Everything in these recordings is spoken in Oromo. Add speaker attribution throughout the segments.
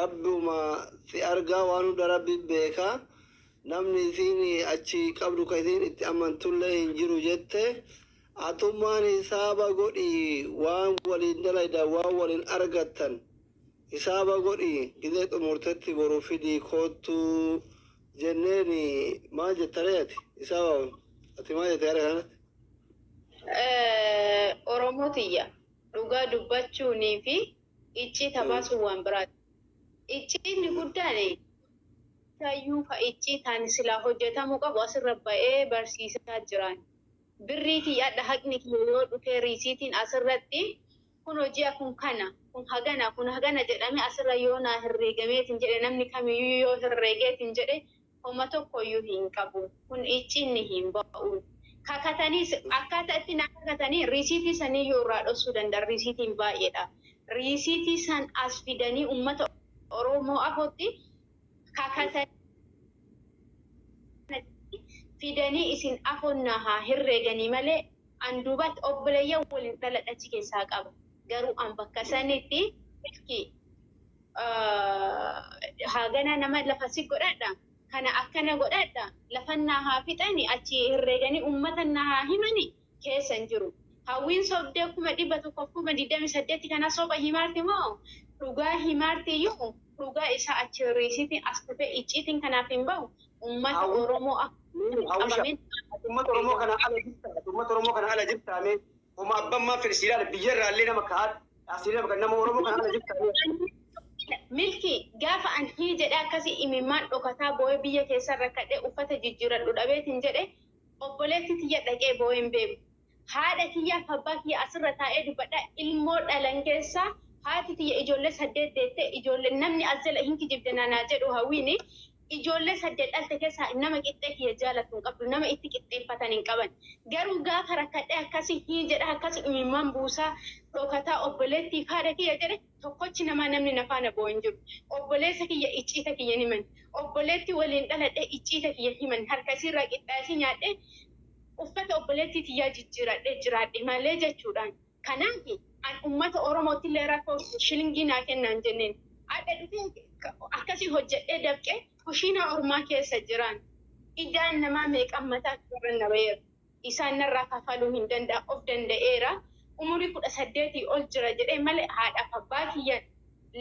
Speaker 1: ربي ما في أرجع وانو دربي بيكا نمني ثيني أشي قبل كثير أمن تله إنجيرو جته أتومان حسابا قولي وان ولين دلايدا وان ولين أرجعتن حسابا قولي إذا أمورتي بروفيدي كوتو جنني ما جتريت حسابا أتي ما جتريت
Speaker 2: Oromootiya dhugaa dubbachuunii fi iccii tabaasuu waan biraati. Icciin guddaan taayyuu fa iccii taani silaa hojjetamuu qabu asirra ba'ee barsiisaa jiran. Birriitii yaadda haqni kiyya yoo dhufee riisiitiin asirratti kun hojii kun kana kun hagana jedhamee asirra yoo naa herreegameetiin jedhe namni kamiyyuu yoo herreegeetiin jedhe homa tokkoyyuu hin qabu. Kun icciin hin ba'u. Kakatanii akkaataa itti na kakatanii riisiitii sanii yoo irraa dhoksuu danda'an riisiitiin baay'eedha. Riisiitii san as fidanii uummata Oromoo afootti kakatanii fidanii isin afonnaa haa herreeganii malee anduubatti obboleeyyan waliin dhaladhachi keessaa qaba. Garuu an bakka sanitti hagana nama lafa si godhadha. Kana akkana godhadha lafannaa haa fixani achi herreeganii uummata haa himani keessan jiru. Hawwiin sobdee 128 kana soba himaarti moo dhugaa himaarti iyyuu dhugaa isaa achi riisiitiin as dhufee icciitiin kanaaf hin bahu uummata Oromoo
Speaker 1: uummata Oromoo kana ala jirtaame uma abbammaa firsiidhaan biyyarraallee nama kaa'adha asii nama Oromoo kana ala jirtaame.
Speaker 2: Milki gaafa an hii jedhe akkasii imimmaan dhokataa boo'ee biyya keessa rakkadhee uffata jijjiiradhu dhabeetiin jedhe obboleetti tiyya dhaqee boo'ee hin beeku. Haadha kiyyaa fi abbaa kiyya asirra taa'ee dubbadha ilmoo dhalan keessaa haati tiyya ijoollee 8 deettee ijoollee namni as jala hin kijibde naanaa jedhu hawwiini ijoollee 8 dhalte keessaa nama qixxee kiyya jaalatu hin qabdu nama itti qixxeeffatan hin qaban. Garuu gaafa rakkadhee akkasii hii jedhe akkasii imimmaan buusaa dhokataa obboleettii haadha kiyya jedhe tokkochi nama namni nafaana boo'in jiru. Obboleessa kiyya icciita kiyya himan. Obboleetti waliin dhaladhee icciita kiyya himan. Harkasiirraa qixxaasii nyaadhee uffata obboleettii tiyyaa jijjiiradhee jiraadhe malee jechuudhaan. Kanaaf an uummata Oromootti illee rakkoo shilingii naa kennaan jenneen. Adda dhufee akkasii hojjedhee dabqee kushiina ormaa keessa jiran. Idaan namaa meeqan mataa irra na ba'eera. Isaan narraa kafaluu hin danda'a of danda'eera. Umurii 18 ol jira jedhee malee haadhaaf abbaa kiyyan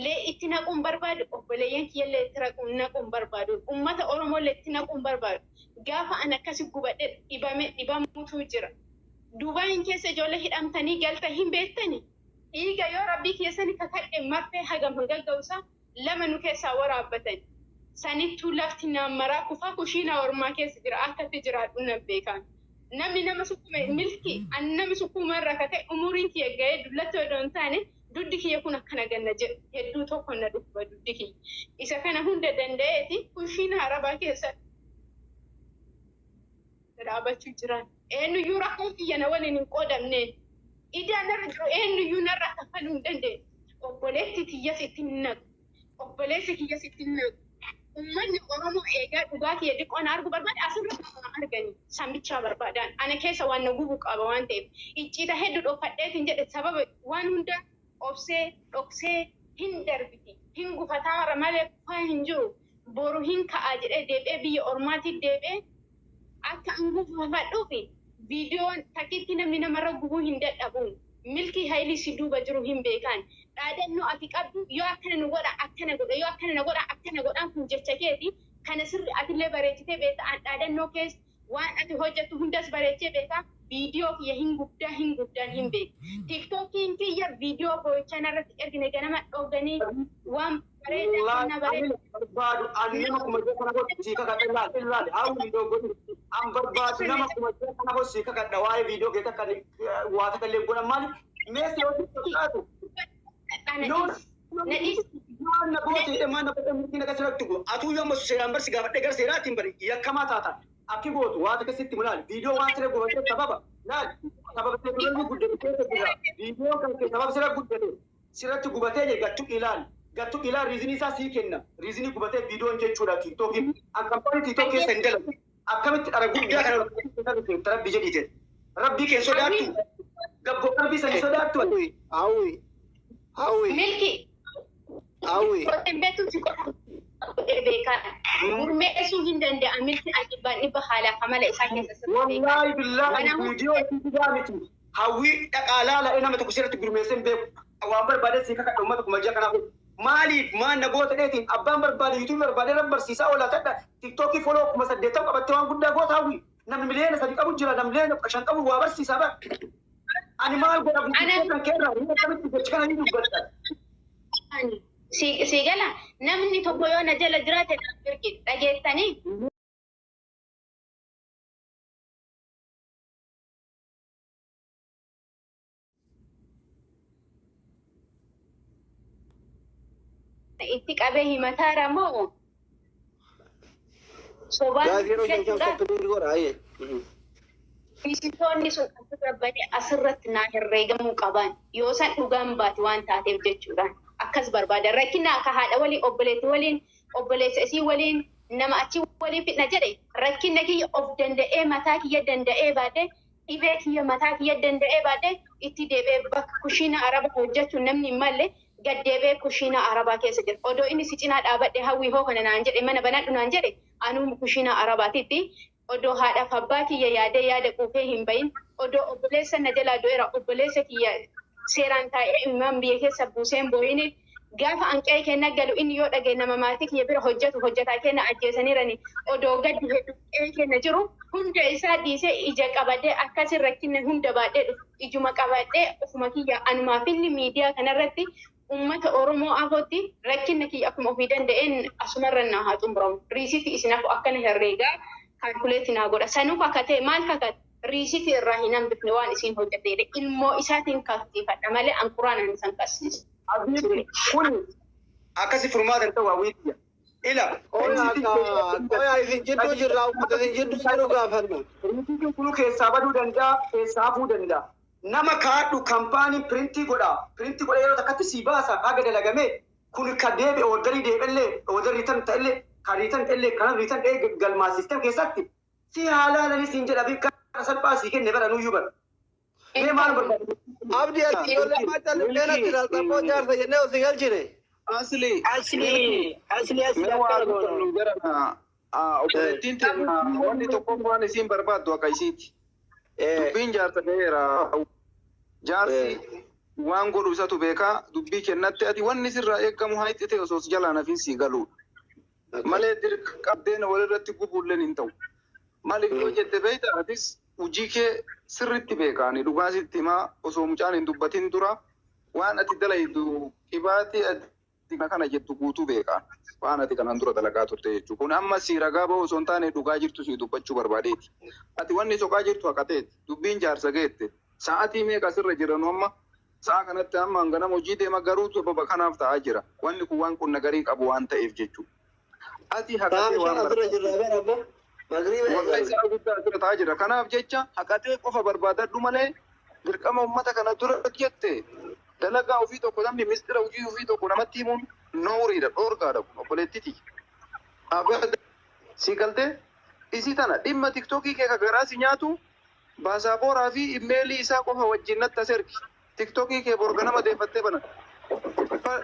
Speaker 2: lee itti naquun barbaadu obboleeyyan kiyyallee itti naquun barbaadu uummata Oromoolee itti naquun barbaadu gaafa an akkasi gubadhe dhibamuutu jira. Duubaan keessa ijoollee hidhamtanii galta hin beektani dhiiga yoo rabbii keessanii kakadhe marfee hagam gaggausaa lama nu keessaa waraabbatani sanittuu lafti naammaraa kufaa kushiina ormaa keessa jira akkatti jiraadhu nan beekan. Namni nama sukkume milki an namni sukkuma irraa kaka'e umuriin kiyya ga'ee dullatti odoo hin taane duddi kiyya kun akkana ganna jedhu hedduu tokko na dhukkuba duddi kiyya. Isa kana hunda danda'eeti kushiina arabaa keessa dhaabachuu jiran. Eenyuyyuu rakkoon kiyya na waliin hin qoodamneen. Idaan irra jiru eenyuyyuu narraa kafaluu hin dandeenye. Obboleetti kiyyas itti hin naqu. Obboleessi kiyyas itti hin naqu. Uummanni Oromoo eegaa dhugaa kiyya dhiqoon argu barbaade asirratti arganii sambichaa barbaadan. Ana keessa waan na gubu qaba waan ta'eef icciita hedduu dhokfadheetiin jedhe sababa waan hunda obsee dhoksee hin darbiti. Hin gufataa malee kufaa hin jiru. Boru hin ka'aa jedhee deebi'ee biyya ormaatiif deebi'ee akka an gufafadhuufi viidiyoon takkiitti namni namarra gubuu hin dadhabuun milkii haayilii si duuba jiru hin beekan. Dhaadannoo ati qabdu yoo akkana nu godha akkana godha yoo akkana na godha akkana godhaan kun jecha keeti kana sirri atillee bareechitee beekta an dhaadannoo keessa waan ati hojjettu hundas bareechee beekta viidiyoo kiyya hin guddaan hin beeku. Tiktookiin kiyya viidiyoo boo'ichaan irratti ergine ganama dhooganii waan bareedaa kana
Speaker 1: barbaadu ani nama kuma kana godhu si kakadha ilaali haa viidiyoo godhu an barbaadu nama kuma kana godhu si kakadha waa'ee viidiyoo keessa kan waa takallee godhan maali meeshaa yoo tiktookatu Mana booti mana booti murtiin akka sirratti go atuu yoo masu seeraan barsi gaafadhe gar seeraatiin bari yakkamaa taata akki gootu waa akkasitti mulaali viidiyoo waan siree gootee sababa laali sababa teekinooloojii guddatee jira viidiyoo kan kee sababa siree guddate sirratti gubatee jira gattu ilaali riizinii isaa sii kenna riizinii gubatee viidiyoon jechuudha tiktookiin akkampanii tiktook keessa hin dalagu akkamitti dhara guddaa kana rabbi jedhite rabbii kee sodaattu gabboo qalbii sanii sodaattu
Speaker 2: milki
Speaker 3: Hawwi.
Speaker 2: beetu si beekan. Gurmee sun hin danda'amin ajibaan dhibba haala kamala isaa keessa sirrii.
Speaker 1: Wallahi billahi video itti gaamiti. Hawwi dhaqaalaa la'ee nama tokko sirriitti gurmeessee beeku. Waan barbaade si kakadha uummata kuma ji'a kanaaf. Maaliif maan nagoota dheetiin abbaan barbaade yuutuubii barbaade irra barsiisaa oolaa tadha tiktookii foloo kuma 8 qabattee waan guddaa goota hawwi. Namni miliyoona 3 qabu jira namni miliyoona 5 qabu waa barsiisaa bara. Ani maal godha guddisee kan keerraa inni akkamitti gocha kana hin dubbatan.
Speaker 2: Si gala namni tokko yoo na jala jiraate na birki dhageessanii. Itti qabee himataara moo sobaan jechuudha. Fiisitoonni sun asirratti naa herreegamuu qaban yoo san dhugaan baate waan taateef jechuudhaan akkas barbaadan rakkina akka haadha waliin obboleetti waliin obboleessa isii waliin nama achi waliin fidna jedhe rakkina kiyya of danda'ee mataa kiyya danda'ee baadhee dhibee kiyya mataa kiyya danda'ee baadhee itti deebi'ee bakka kushiina araba hojjechuun namni hin malle gaddeebee kushiina arabaa keessa jira. Odoo inni si cinaa dhaabadhe hawwii hoo kana naan jedhe mana banadhu naan jedhe anuu kushiina arabaatitti odoo haadhaaf abbaa kiyya yaada quufee hin bahin odoo obboleessa na jalaa du'eera obboleessa kiyya seeraan taa'ee immaan biyya keessa buuseen boo'ini gaafa anqee kenna galu inni yoo dhagee nama maatii kiyya bira hojjetaa kenna ajjeesaniirani odoo gaddi hedduuqee kenna jiru hunda isaa dhiisee ija qabadee akkasin rakkina hunda baadhee dhufu ijuma qabadhee ofuma kiyya anumaafilli miidiyaa kanarratti ummata Oromoo afootti rakkina kiyya akkuma ofii danda'een asumarra naa haa xumuramu riisitti isinaaf akkana herreegaa kalkuleetii naa godha sanuuf akka ta'e maal kakate riisitii irraa hin hambifne waan isiin hojjetteedha ilmoo isaatiin kaktiifadha malee anquraan ani san qabsiisu.
Speaker 1: Kun akkasi furmaata ta'u hawwiitti. Ila.
Speaker 3: Oyaa isin jidduu jirraa ummata isin jidduu jiru gaafanna.
Speaker 1: Riisitiin kun keessaa baduu danda'a keessaa hafuu danda'a. Nama kaadhu kaampaanii piriintii godha. Piriintii godha yeroo takkatti si baasa haga dalagamee kun ka deebi'e ordarii deebi'ellee ordarii tan ta'ellee kan riitan ta'ellee kan riitan ta'ee galmaasistan keessatti si haalaalanii siin jedha fi kan salphaa si kenne bara nuyyuu bara. Mee maal barbaadu?
Speaker 3: Abdii ati ijoollee maachaa lubbeenatti dhaalxamoo jaarsa jennee osii galchine.
Speaker 4: Asli waa goonu gara obboleettiin teenya wanni tokko waan isiin barbaaddu akka isiiti. Dubbiin jaarsa ta'eera. Jaarsi waan godhu isatu beekaa dubbii kennatti ati wanni sirraa eeggamu haa itti ta'e osoo jalaa nafiin sii galuudha. Malee qabdeena walirratti gubuulleen hin ta'u. Maaliif yoo jette beeyta atis hojii kee sirriitti beekaani dhugaasitti himaa osoo mucaan hin dubbatin dura waan ati dalaytu qibaatii ati kana jettu guutuu beekaan waan ati kanan dura dalagaa turte jechuudha. Kun amma si ragaa ba'u osoo hin taane dhugaa jirtu si dubbachuu barbaadeeti. Ati wanni soqaa jirtu haqateeti dubbiin jaarsa geette sa'aatii meeqa sirra jiran amma sa'a kanatti amma hanganama hojii deema garuu sababa kanaaf ta'aa jira. Wanni kun waan qunna garii qabu waan ta'eef jechuudha. Ati haqatee waan
Speaker 3: barbaadu.
Speaker 4: Isaa guddaa asirra ta'aa jira. Kanaaf jecha haqatee qofa barbaadadhu malee dirqama uummata kana dura jette dalagaa ofii tokko namni ministeera hojii ofii tokko namatti himuun nooriidha dhoorgaadha kun obboleettiti. Si galtee isii tana dhimma tiktookii kee garaa si nyaatu baasaaboraa fi imeelii isaa qofa wajjin natti as ergi. Tiktookii kee borga nama deeffattee bana.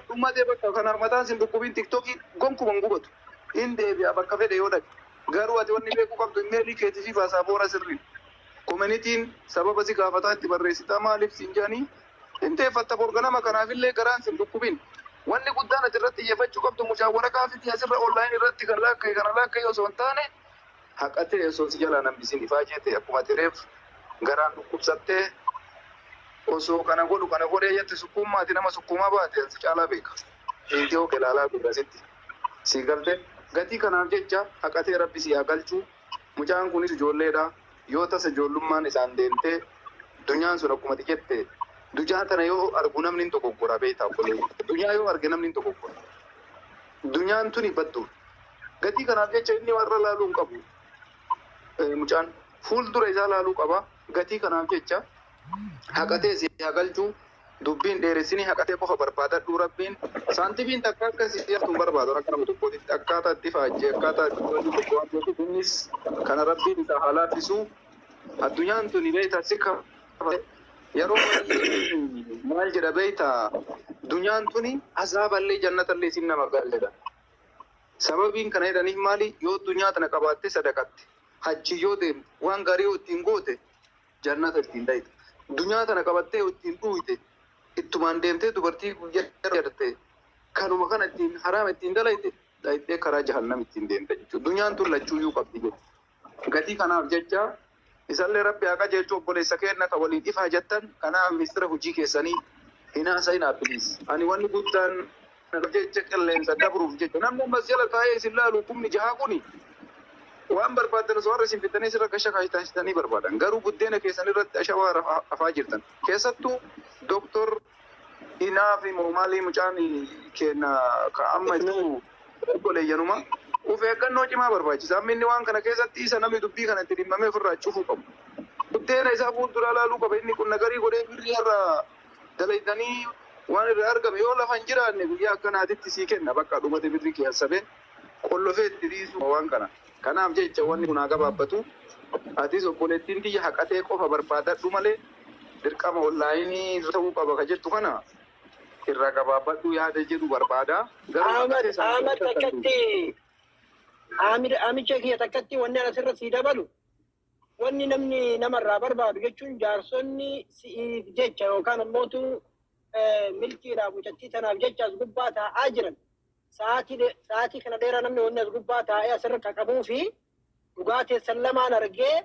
Speaker 4: Dhumma deebi'a kan harmataan sin dhukkubiin tiktookii gonkuman gubatu. Hin deebi'a bakka fedhe yoo dhaqe. Garuu ati wanni beekuu qabdu imeelii keetii fi baasaabora sirrii. Koominitiin sababa si gaafataa itti barreessitaa maaliif siin jedhanii hin deeffatta borga nama kanaafillee garaan sin dhukkubin. Wanni guddaan ati irratti xiyyeeffachuu qabdu mucaa waraqaa fi asirra onlaayin irratti kan laakka'e kana laakka'e osoo hin taane haqatee osoo si jalaa namni sin ifaa jeete akkuma tireef garaan dhukkubsattee osoo kana godhu kana godhee jette sukkuummaati nama sukkuumaa baate si caalaa beeka. Inti hoo kelaalaa guddaasitti si galte gatii kanaaf jecha haqatee rabbi si haa galchuu mucaan kunis ijoolleedha yoo tasa ijoollummaan isaan deemtee dunyaan sun akkuma jette dujaa tana yoo argu namni hin dogoggora beektaa dunyaa yoo arge namni hin dogoggora. Dunyaan tuni baddu gatii kanaaf jecha inni warra laaluu hin qabu. Mucaan fuuldura isaa laaluu qaba gatii kanaaf jecha haqatee si haa galchuu dubbiin dheeressini haqatee qofa barbaadadhu rabbiin saantifiin takka akka si dhiyaatu barbaadu akka nama tokkootti akkaataa itti faajjee akkaataa itti wanti tokko waan ta'eef innis kana rabbiin isaa haa laaffisu addunyaan tuni beektaa si yeroo maal jedha beektaa Dunyaan tuni azaaballee jannatallee isin nama galchedha. Sababiin kana jedhaniif maali? Yoo dunyaa tana qabaatte sadaqatte. Hajji yoo deemte waan gaarii yoo ittiin goote jannata ittiin dhayite. Dunyaa tana qabattee yoo ittiin dhuyite ittumaan deemtee dubartii guyyaa jedhatte kanuma kana ittiin haraama ittiin dalayte dhayitee karaa jahannam ittiin deemte jechuudha. Dunyaan tun lachuuyyuu qabdi jechuudha. Gatii kanaaf jecha isallee rabbi haa qajeelchu obboleessa keenna ka waliin ifaa jettan kanaaf ministeera hojii keessanii hinaasa hin abiliis. Ani wanni guddaan jecha qilleensa dabruuf jecha namni ammas jala taa'ee isin laalu kumni jahaa kuni waan barbaadan osoo har'a isin fitanii sirra gasha kaayitanii barbaadan garuu buddeena keessan irratti ashawaa afaa jirtan keessattuu doktor Inaa fi Moomaalii mucaan kenna ka amma itti obboleeyyanuma of eeggannoo cimaa barbaachisa. Amma inni waan kana keessatti isa namni dubbii kana itti dhimmamee ofirraa cufuu qabu. Buddeena isaa fuuldura laaluu qaba inni kun nagarii godhee birrii irra dalaydanii waan irraa argame yoo lafa hin jiraanne guyyaa akkanaatitti sii kenna bakka dhumate birrii keessabee qollofee itti dhiisu waan kana. Kanaaf jecha wanni kun haa gabaabbatu. Atis obboleettiin tiyya haqatee qofa barbaadadhu malee dirqama onlaayinii ta'uu qaba ka jettu kana irra gabaabbadhu yaada jedhu barbaada.
Speaker 5: Ahmad takkatti Amicha kiyya takkatti wanni asirra sii dabalu wanni namni namarraa barbaadu jechuun jaarsonni si'iif jecha yookaan ammootu milkiidhaaf mucattii tanaaf jecha as gubbaa taa'aa jiran sa'aatii kana dheeraa namni wanni as gubbaa taa'ee asirra qaqabuu fi dhugaa teessan lamaan argee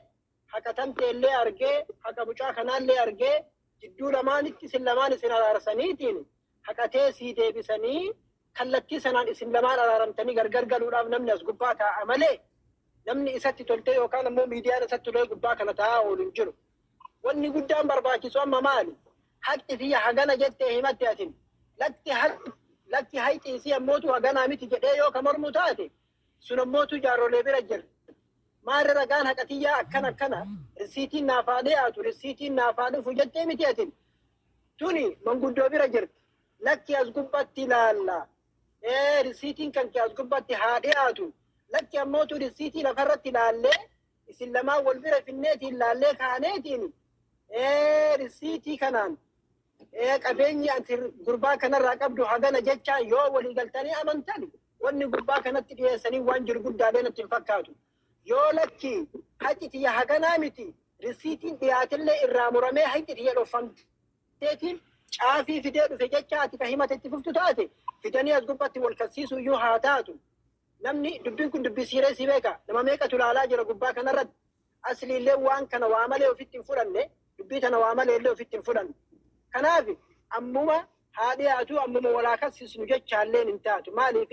Speaker 5: haqa tamteellee argee haqa mucaa kanaallee argee jidduu lamaanitti isin lamaan isin araarsaniitiin haqatee sii deebisanii kallattii sanaan isin lamaan araaramtanii gargar galuudhaaf namni as gubbaa taa'a malee namni isatti toltee yookaan ammoo miidiyaan isatti tolee gubbaa kana taa'aa oolu hin jiru. Wanni guddaan barbaachisu amma maali? Haqi fiyya hagana jettee himatte atin lakki haqi isii ammootu haganaa miti jedhee yoo ka mormu taate sun ammootu jaarrolee bira jira. Maarra ragaan haqatiyyaa akkana risiitiin naafaa dhiyaatu risiitiin naafaa dhufu jettee miti atin tuni manguddoo bira jirti. Lakki as gubbatti ilaalla. Risiitiin kan as gubbatti haa dhiyaatu. Lakki ammootu risiitii lafarratti ilaallee isin lamaan wal bira finneetiin ilaallee kaaneetiin risiitii kanaan qabeenyi ati gurbaa kanarraa qabdu hagana jechaa yoo walii galtanii amantan wanni gurbaa kanatti dhiyeessanii waan jiru guddaalee natti hin fakkaatu. Yoo lakki haqi tiyya haganaa miti risiitiin dhiyaatillee irraa muramee haqi tiyya dhofamteetiin caafii fidee dhufe jecha ati ka himatetti fuftu taate fidanii as gubbatti wal kassiisu iyyuu haa taatu. Namni dubbiin kun dubbii siiree si beeka nama meeqatu ilaalaa jira gubbaa kanarratti asliillee waan kana waa malee ofitti hin fudhanne dubbii tana waa malee illee ofitti hin fudhanne. Kanaaf ammuma haa dhiyaatu ammuma walaa kassisnu jechaalleen hin taatu maaliif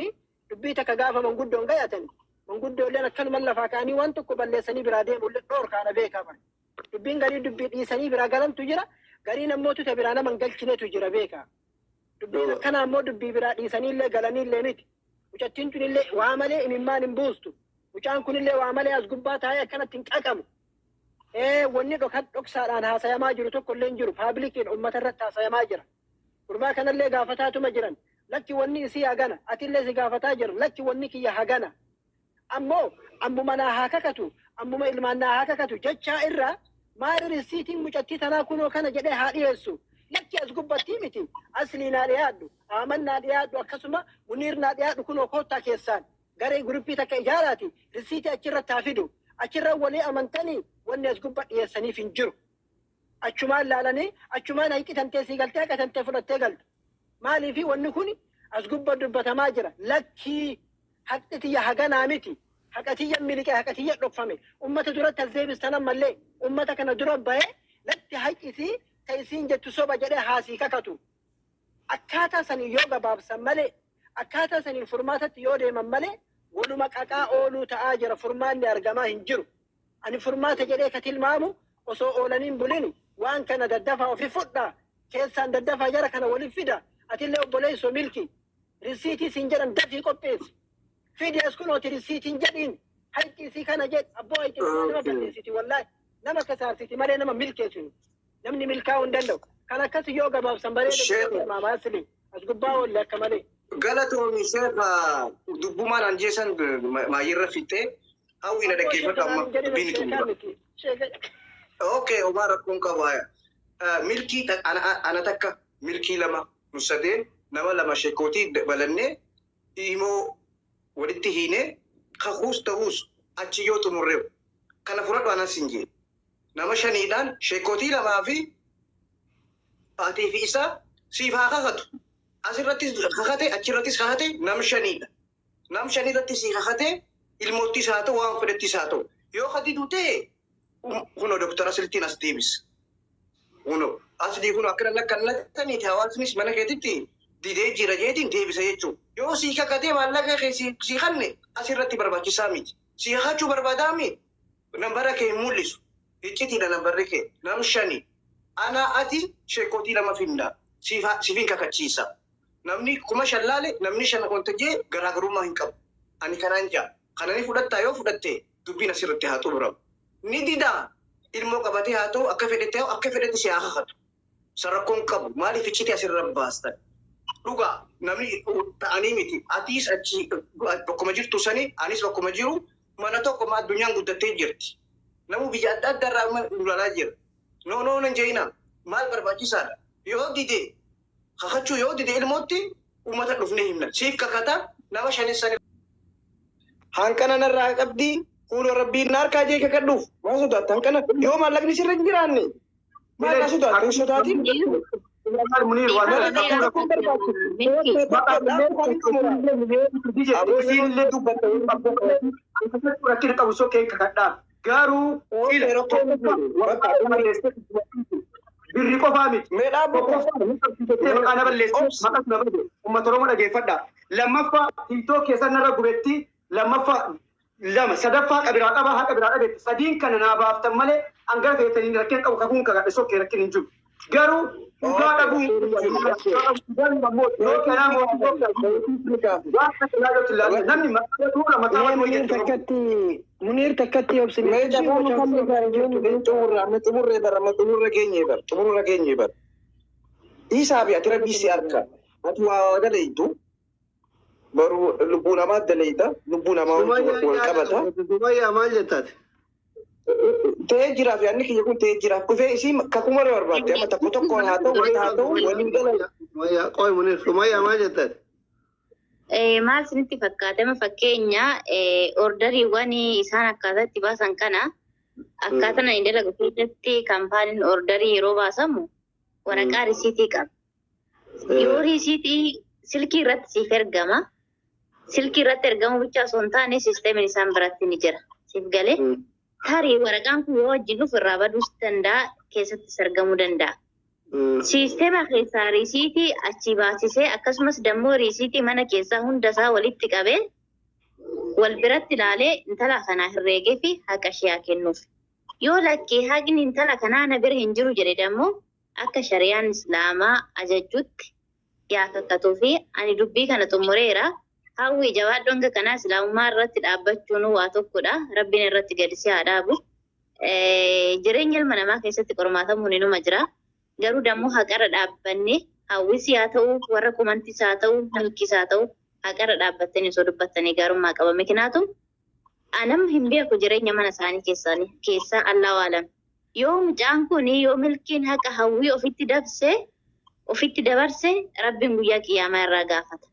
Speaker 5: dubbii takka gaafa manguddoon gayatan manguddoolleen akkanuma lafaa ka'anii waan tokko balleessanii biraa deemullee dhoorkaana beekama. Dubbiin garii dubbii dhiisanii biraa galantu jira garii namoota ta biraa nama hin galchinetu jira beeka. Dubbiin akkana ammoo dubbii biraa dhiisaniillee galaniillee miti. Mucattiin tunillee waa malee imimmaan hin buustu. Mucaan kunillee waa malee as gubbaa taa'ee akkanatti hin qaqamu. Wanni dhoksaadhaan haasayamaa jiru tokkollee hin jiru. Paablikiin uummata irratti haasayamaa jira. Gurbaa kanallee gaafataatuma jiran. Lakki wanni isii hagana. Atillee si gaafataa jira. Lakki wanni kiyya hagana. Ammoo ammuma naa haa kakatu. Ammuma ilmaan naa haa kakatu. Jechaa irraa maali risiitiin mucattii tanaa kunoo kana jedhee haa dhiyeessu. Lakki as gubbattii miti. Aslii naa dhiyaadhu. Aaman naa dhiyaadhu akkasuma muniir naa dhiyaadhu kunoo koottaa keessaan. Garee guruppii takka ijaaraati. Risiitii achirratti haa fidu. Achirra walii amantanii wanni as gubba dhiyeessaniif hin jiru. Achumaan laalanii achumaan hanqitantee sii galtee haqatantee fudhattee galtu. Maaliifi wanni kun as gubba dubbatamaa jira. Lakkii haqi tiyya haganaa miti. Haqatiyya miliqee haqatiyya dhokfame. Ummata duratti as deebistan ammallee ummata kana dura bahee latti haqisii ta'isiin jettu soba jedhee haasii kakatu. Akkaataa sanii yoo gabaabsan malee akkaataa sanii furmaatatti yoo deeman malee waluma qaqaa ooluu ta'aa jira furmaanni argamaa hin jiru. Ani furmaata jedhee ka tilmaamu osoo oolaniin bulini waan kana daddafaa ofi fudhaa keessaan daddafaa jara kana waliif fida. Atillee obboleessoo milki risiitii siin jedhan dafii qopheessi. Fidi as kunooti risiitiin jedhiin hanqisii kana jedh abboo hanqisii nama balleessiti wallaahi nama kasaarsiti malee nama milkeessu. Namni milkaa'uu hin danda'u. Kan akkasii yoo gabaabsan bareeda maamaa asli as gubbaa oolle akka malee.
Speaker 1: Galatoomii sheeka dubbumaan anjeesan maayirra fixee hawwiina dhaggeeffatu amma dubbiin tumura. Okay, Omar rakkoon qabaaya. Milkii ana takka milkii lama nu sadeen nama lama sheekootii dabalannee immoo walitti hiinee kakuus ta'uus achi yoo xumurree kana fudhadhu anas hin jee nama shaniidhaan sheekootii lamaa fi haatiif isaa siif haa kakatu asirrattis kakate achirrattis kakate nam shaniidha nam shaniirratti si kakate ilmoottis haa ta'u waan fedhettis haa ta'u yoo kadidu ta'e kuno doktora siltiin as deebis kuno asii kuno akkana lakkannataniiti hawaasnis mana keetitti didee jira jeetiin deebisa jechuudha yoo si kakatee maallaqa kee si kanne asirratti barbaachisaa miti si kakachuu barbaadaa miti nambara kee mul'isu iccitiidha nambarri kee nam shani ana ati sheekootii lama findaa sifin kakachiisa namni kuma shallaale namni shan wanta jee garaagarummaa hin qabu ani kanaan jaa kanani fudhattaa yoo fudhatte dubbiin asirratti haa xumuramu ni didaa ilmoo qabatee haa ta'u akka fedhetti si haa kakatu sarakkoon qabu maaliif icciti asirra baastan dhugaa namni ta'anii miti atiis achi bakkuma jirtu sani anis bakkuma jiru mana tokko ma addunyaan guddattee jirti namu biyya adda addaarraa ulaalaa jira no nan jeena maal barbaachisaadha yoo dide kakachuu yoo dide ilmootti uummata dhufnee himna siif kakata nama shanessan hanqana narraa qabdi kuuloo rabbiin harkaa jee kakadhuuf maa sodaatti hanqana yoo maallaqni sirra hin jiraanne maal sodaatti sodaatiin munir waan abosiinillee dubbatta rakkina qabu sokkee kakadhaa garuu birri qofaa miti meedhaa maqaa balleessu maqas na bade uummata Oromoo dhageeffadha lammaffaa tiitoo keessan narra gubetti lammaffaa lama sadaffaa qabiraa qaba haa qabiraa dhabeetti sadiin kana naa baaftan malee hangara feetanii rakkina qabu kakuun kakadhe sokkee rakkina hin jiru garuu dhugaa dhabuun
Speaker 5: Munir takkatti obsine
Speaker 1: xumurra keenye bar isaafi ati rabbii si harka ati waa dalaytu baru lubbuu namaa dalayta lubbuu namaa wal qabata
Speaker 3: Dubayyaa maal jettaati?
Speaker 1: ta'ee jiraaf yaadni kiyya kun ta'ee jiraaf dhufee isii kakuma barbaadde amma tokkoon haa ta'u waliin galan.
Speaker 3: Qoy Munir Dubayyaa maal jettaati?
Speaker 6: Maal isinitti fakkaatama fakkeenya ordariiwwan isaan akkaataa itti baasan kana akkaataa inni dalagu keessatti kaampaaniin ordarii yeroo baasamu waraqaa risiitii qaba. Yoo risiitii silkii irratti siif ergama. Silkii irratti ergamu bicha osoo hin taane siisteemiin isaan biratti ni jira. Siif galee tarii waraqaan kun yoo wajjin dhufu irraa baduus danda'a keessattis argamuu danda'a. Siisteema keessaa risiitii achi baasisee akkasumas dammoo risiitii mana keessaa hundasaa walitti qabee wal biratti ilaalee intala kanaa herreegee fi haqa ishee haa kennuuf. Yoo lakkee haqni intala kanaa na bira hin jiru jedhe dammoo akka shari'aan islaamaa ajajutti yaa kakkatuu fi ani dubbii kana xumureera. Hawwii jabaadhu hanga kanaa islaamummaa irratti dhaabbachuun waa tokkodha. Rabbiin irratti gadi si haa dhaabu. Jireenya ilma namaa keessatti qormaatamuun inuma jira. Garuu dammoo haqarra dhaabbanne hawwisi haa ta'u warra kumantis haa ta'u milkis haa ta'u haqarra dhaabbattanii osoo dubbattanii gaarummaa qaba. Mikinaatu anam hin beeku jireenya mana isaanii keessaa Allahu aalam. Yoo mucaan kun yoo milkiin haqa hawwii ofitti dabarse Rabbiin guyyaa qiyaamaa irraa gaafata.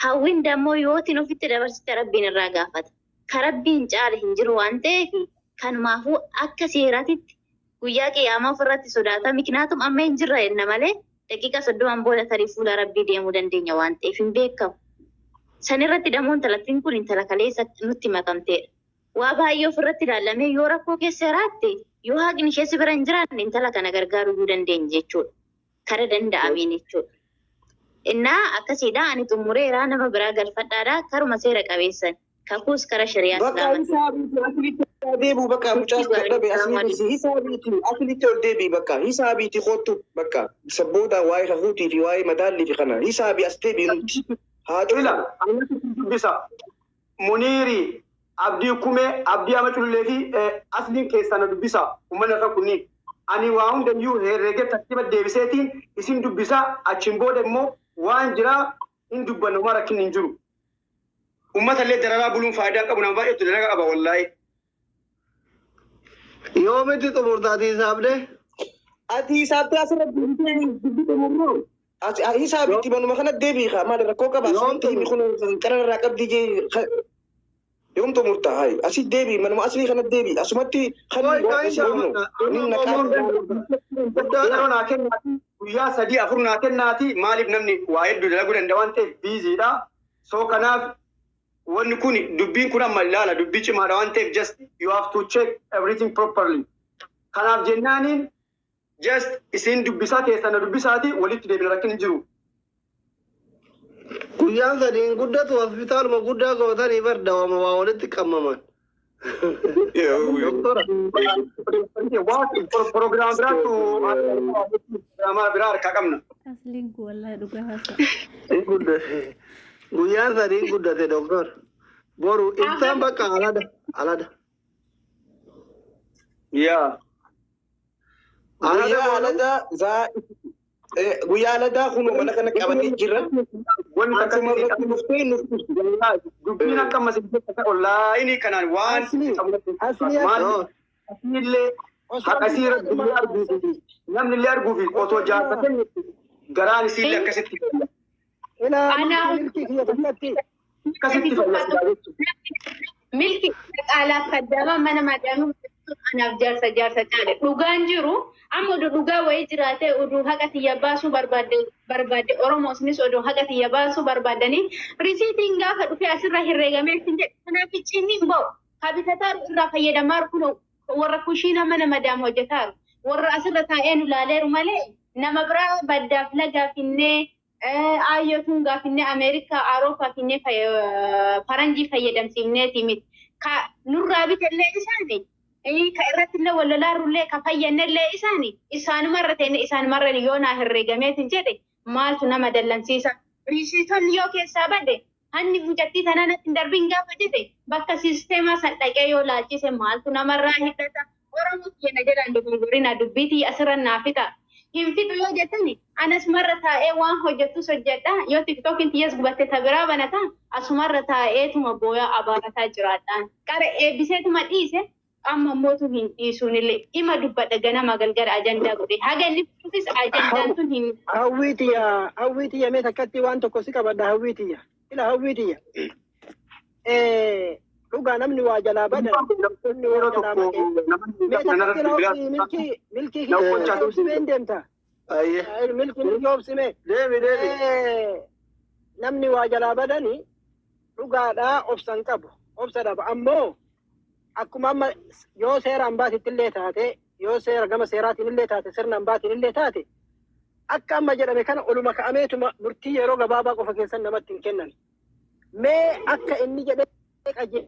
Speaker 6: Hawwiin dammoo yootiin ofitti dabarsite Rabbiin irraa gaafata. Ka Rabbiin caale hin jiru waan ta'eef kanumaafuu akka seeraatitti guyyaa qiyaamaa ofirratti sodaata. Miknaatum amma hin jirra jenna malee daqiiqa 30 booda tarii fuula Rabbii deemuu dandeenya waan ta'eef hin beekamu. Sanirratti dammoo intalattiin kun intala kaleessa nutti makamteedha. Waa baay'ee ofirratti ilaallamee yoo rakkoo keessa jiraatte yoo haqni keessa bira hin jiraanne intala kana gargaaruu dandeenya jechuudha. Kara danda'ameen jechuudha. Innaa akkasiidha ani xumureeraa nama biraa galfadhaadha karuma seera qabeessan kakuus kara shari'aa islaamaa.
Speaker 1: Deebu bakka mucaas dadhabe asilitti ol deebii bakka hisaabiiti kottu bakka sabboota waa'ee kakuutii fi waa'ee madaallii fi kana hisaabii as deebii nuti haa cula.
Speaker 5: dubbisa Muniiri abdii kumee abdii amacullee fi asliin keessaa na dubbisa uummanni akka kunniin. Ani waa hundayyuu herreegee tartiiba deebiseetiin isin dubbisaa achiin booda immoo waan jiraa hin dubbannu mara rakkinni hin jiru. Uummata illee dararaa buluun faayidaa qabu nama baay'eetu dalagaa qaba wallaahi.
Speaker 3: Yoomitti xumurtaati hisaabde?
Speaker 1: Ati hisaabtee asirratti dubbii xumurru
Speaker 5: Hisaabitti manuma kana deebii maal rakkoo qaba asumatti himi kun qararraa qabdi jee yoomtu murtaa'e asii deebii manuma asii kana deebii asumatti kan
Speaker 1: guyyaa 3-4 naa kennaati maaliif namni waa hedduu dalaguu danda'a waan ta'eef biiziidha soo kanaaf wanni kun dubbiin kun amma ilaala dubbii cimaadha waan ta'eef just you have to check everything properly kanaaf jennaaniin just isin dubbisaa keessan dubbisaati walitti deebina rakkin hin jiru.
Speaker 3: Guyyaan sadiin guddatu hospitaaluma guddaa gootanii bardawama waa walitti qabmaman.
Speaker 1: Program biraa harkaa qabna.
Speaker 7: Asliin kun wallahi dhugaa haasa.
Speaker 3: Guyyaan sadiin guddate doktor. Boru ibsaan bakka alada.
Speaker 1: Yaa.
Speaker 5: Guyyaa aladaa kun mana kana qabatee jiran
Speaker 1: wanti dubbiin akka masiifata onlaayinii kanaan waan asillee haqa siira namni illee arguufi osoo jaallatan garaan isiillee akkasitti
Speaker 2: milki qaalaaf kaddama mana madaanu anaaf jaarsa caale dhugaan jiru amma dhugaa wayii jiraate oduu haqa xiyya baasuu barbaadde Oromoosnis oduu haqa xiyya baasuu barbaadanii risiitiin gaafa dhufee asirra herreegamee ittiin jedhe kanaaf icciinni hin ba'u habitataa irraa fayyadamaa kun warra kushiina mana madaam hojjetaaru warra asirra taa'ee nu laaleeru malee nama biraa baddaaf lagaa finnee ayyootuun gaafinnee Ameerikaa Awurooppaa finnee faranjii fayyadamsiifneeti miti nurraa bitellee isaanii. Ka irratti illee walolaaruullee ka fayyannellee isaanuma irra yoo naa herreegameetiin jedhe maaltu nama dallansiisa. Risiitonni yoo keessaa badde hanni mucattii tanaan ittiin darbiin gaafa jedhe bakka siisteemaa san dhaqee yoo laalchise maaltu namarraa hidhata. Oromoo keenya jedhan dogongorina dubbiitii asirra naafita. Hin fixu yoo jettani anas marra taa'ee waan hojjettus hojjedha yoo tiktookiin tiyyees gubatte tabiraa banataa asumarra taa'eetuma booyaa abaarataa jiraadhaan. Qara eebbiseetuma dhiise. Amma mootu hin dhiisuunillee dhima dubbadha ganama galgala ajandaa godhe haga inni fufis ajandaan tun hin
Speaker 5: hawwiitiyya mee takkatti waan tokko si qabadha hawwiitiyya dhugaa namni waa jalaa badan namni waa jalaa badan mee takkatti raawwii milkii obsimeen deemta milkii obsimee namni waa jalaa badani dhugaadhaa obsan qabu obsa dhaba ammoo akkuma amma yoo seeraan baatitti illee taate yoo seera gama seeraatiin illee taate sirnaan baatiin illee taate akka amma jedhame kana oluma ka'ameetuma murtii yeroo gabaabaa qofa keessan namatti hin kennan mee akka inni jedhee